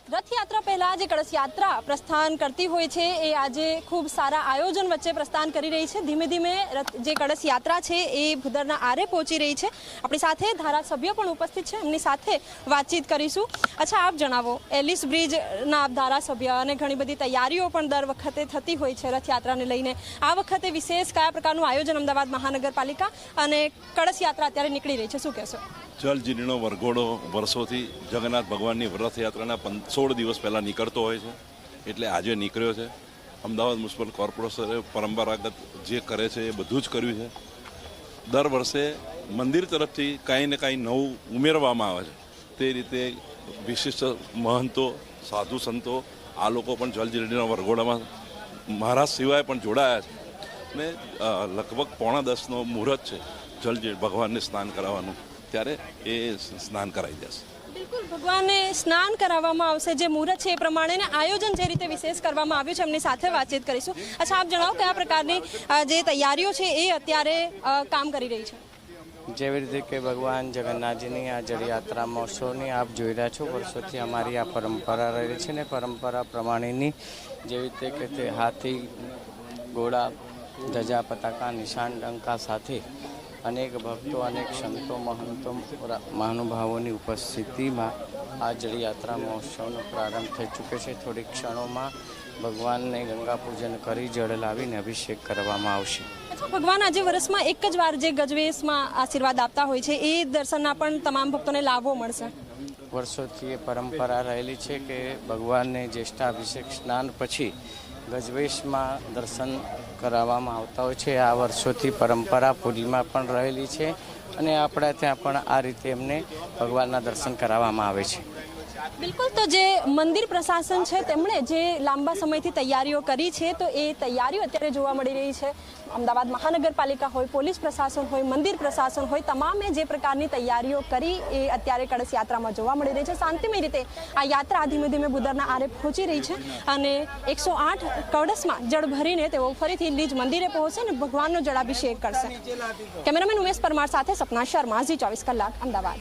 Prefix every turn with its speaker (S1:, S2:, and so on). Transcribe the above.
S1: रथयात्रा पहला जे कलश यात्रा प्रस्थान करती होय छे ए आजे खूब सारा आयोजन वच्चे प्रस्थान करी रही छे। धीमे धीमे जे कलश यात्रा छे ए भूदરના आरे पहोंची रही छे। अपनी साथे धारासभ्य पण उपस्थित छे, एमनी साथे वातचीत करीशुं। अच्छा, आप जणावो, एलिस ब्रिज ना आप धारासभ्य अने घणी बधी तैयारीओ पण दर वखते थती होय छे रथयात्राने लईने। आ वखते विशेष कया प्रकारनुं आयोजन अमदावाद महानगरपालिका अने कलश यात्रा अत्यारे નીકળી રહી છે, શું કહેશો?
S2: જલજીર્ણો વરઘોડો વર્ષોથી જગન્નાથ ભગવાનની રથયાત્રાના 16 દિવસ પહેલાં નીકળતો હોય છે, એટલે આજે નીકળ્યો છે। અમદાવાદ મ્યુનિસિપલ કોર્પોરેશને પરંપરાગત જે કરે છે એ બધું જ કર્યું છે। દર વર્ષે મંદિર તરફથી કાંઈ ને કાંઈ નવું ઉમેરવામાં આવે છે। તે રીતે વિશિષ્ટ મહંતો, સાધુ સંતો આ લોકો પણ જલજીર્ણો વરઘોડામાં મહારાજ સિવાય પણ જોડાયા છે ને લગભગ 9:45નો મુહૂર્ત છે જલજીર્ણ ભગવાનને સ્નાન કરાવવાનું, ત્યારે એ સ્નાન કરાવી દેશે।
S1: बिल्कुल, भगवानने स्नान कराववामां आवशे। जे मुहूर्त छे ए प्रमाणे आयोजन जे रीते विशेष करवामां आव्युं छे, एमनी साथे वातचीत करीशुं। अच्छा, आप जणाવો कया प्रकारनी जे तैयारीओ छे ए अत्यारे काम करी रही छे?
S3: જેવી રીતે કે ભગવાન જગન્નાથજીની આ જળયાત્રા મહોત્સવની આપ જોઈ રહ્યા છો, વર્ષોથી અમારી આ પરંપરા રહેલી છે ને પરંપરા પ્રમાણેની જેવી રીતે કે તે હાથી, ઘોડા, ધજા, પતાકા, નિશાન, ડંકા સાથે અનેક ભક્તો, અનેક સંતો, મહંતો, મહાનુભાવોની ઉપસ્થિતિમાં આ જળયાત્રા મહોત્સવનો પ્રારંભ થઈ ચૂક્યો છે। થોડી ક્ષણોમાં ભગવાનને ગંગા પૂજન કરી જળ લાવીને અભિષેક કરવામાં આવશે।
S1: ભગવાન આજે વર્ષમાં એક જ વાર જે ગજવેશમાં આશીર્વાદ આપતા હોય છે, એ દર્શનના પણ તમામ ભક્તોને લાભો મળશે।
S3: વર્ષોથી એ પરંપરા રહેલી છે કે ભગવાનને જ્યેષ્ઠાભિષેક સ્નાન પછી ગજવેશમાં દર્શન કરાવવામાં આવતા હોય છે। આ વર્ષોથી પરંપરા પુરીમાં પણ રહેલી છે અને આપણા ત્યાં પણ આ રીતે એમને ભગવાનના દર્શન કરાવવામાં આવે છે।
S1: बिल्कुल, तो जे मंदिर प्रशासन है तेमणे जे लांबा समयथी तैयारीओ करी छे, तो ए तैयारीओ अत्यारे जोवा मळी रही है। अमदावाद महानगरपालिका होय, पोलीस प्रशासन होय, मंदिर प्रशासन होय, तमामे जे प्रकारनी तैयारीओ करी ए अत्यारे कलश यात्रामां जोवा मळी रही है। शांतिमय रीते आ यात्रा धीमे धीमे बुदરના आरे पहोंची रही है અને 108 कळशमां जळ भरीने तेओ फरीथी લીજ મંદિરે પહોંચશે અને ભગવાનનો જળાભિષેક કરશે। કેમેરામેન ઉમેશ પરમાર સાથે સપના શર્મા, ઝી 24 કલાક, અમદાવાદ।